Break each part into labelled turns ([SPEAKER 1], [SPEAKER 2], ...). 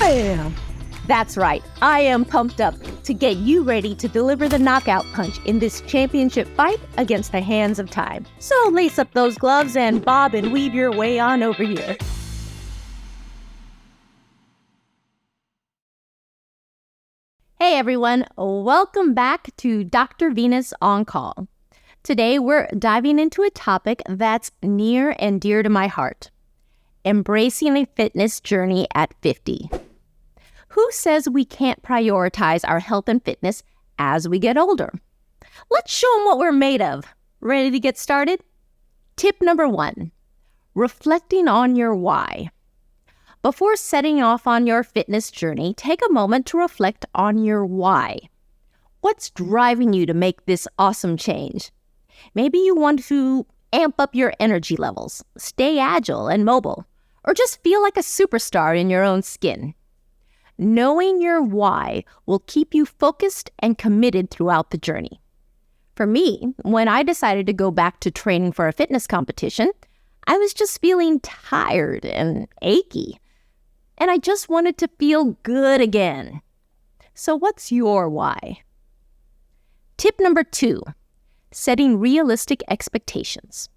[SPEAKER 1] Bam! That's right, I am pumped up to get you ready to deliver the knockout punch in this championship fight against the hands of time. So lace up those gloves and bob and weave your way on over here. Hey everyone, welcome back to Dr. Venus On Call. Today we're diving into a topic that's near and dear to my heart. Embracing a fitness journey at 50. Who says we can't prioritize our health and fitness as we get older? Let's show them what we're made of. Ready to get started? Tip number 1, reflecting on your why. Before setting off on your fitness journey, take a moment to reflect on your why. What's driving you to make this awesome change? Maybe you want to amp up your energy levels, stay agile and mobile, or just feel like a superstar in your own skin. Knowing your why will keep you focused and committed throughout the journey. For me, when I decided to go back to training for a fitness competition, I was just feeling tired and achy, and I just wanted to feel good again. So what's your why? Tip number 2, setting realistic expectations.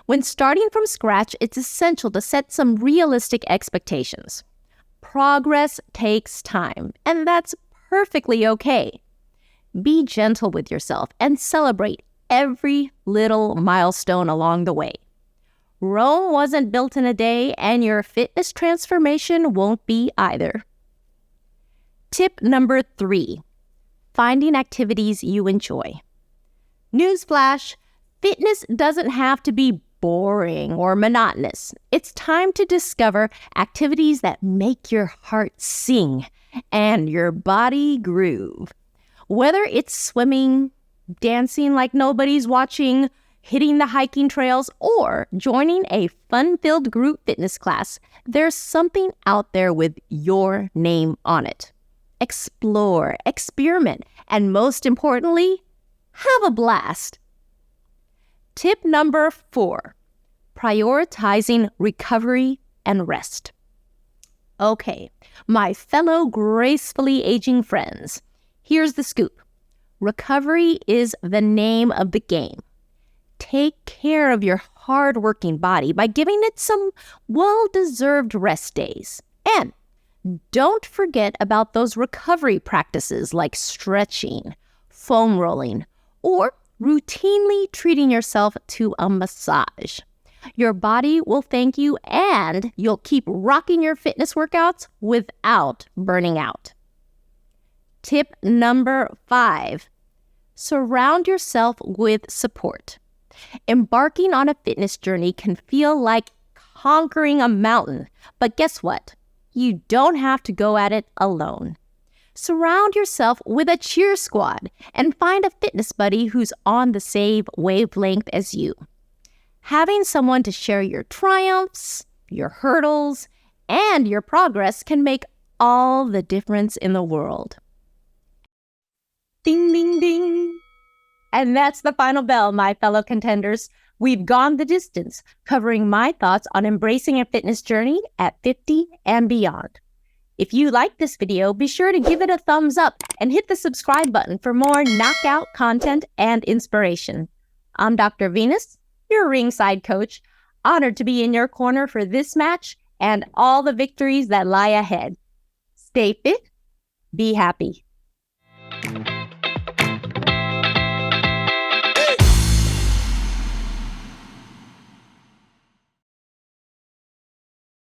[SPEAKER 1] When starting from scratch, it's essential to set some realistic expectations. Progress takes time, and that's perfectly okay. Be gentle with yourself and celebrate every little milestone along the way. Rome wasn't built in a day, and your fitness transformation won't be either. Tip number 3, finding activities you enjoy. Newsflash, fitness doesn't have to be boring or monotonous. It's time to discover activities that make your heart sing and your body groove. Whether it's swimming, dancing like nobody's watching, hitting the hiking trails, or joining a fun-filled group fitness class, there's something out there with your name on it. Explore, experiment, and most importantly, have a blast. Tip number 4, prioritizing recovery and rest. Okay, my fellow gracefully aging friends, here's the scoop. Recovery is the name of the game. Take care of your hard-working body by giving it some well-deserved rest days. And don't forget about those recovery practices like stretching, foam rolling, or routinely treating yourself to a massage. Your body will thank you, and you'll keep rocking your fitness workouts without burning out. Tip number 5, surround yourself with support. Embarking on a fitness journey can feel like conquering a mountain, but guess what? You don't have to go at it alone. Surround yourself with a cheer squad and find a fitness buddy who's on the same wavelength as you. Having someone to share your triumphs, your hurdles, and your progress can make all the difference in the world. Ding, ding, ding. And that's the final bell, my fellow contenders. We've gone the distance, covering my thoughts on embracing a fitness journey at 50 and beyond. If you like this video, be sure to give it a thumbs up and hit the subscribe button for more knockout content and inspiration. I'm Dr. Venus, your ringside coach, honored to be in your corner for this match and all the victories that lie ahead. Stay fit, be happy.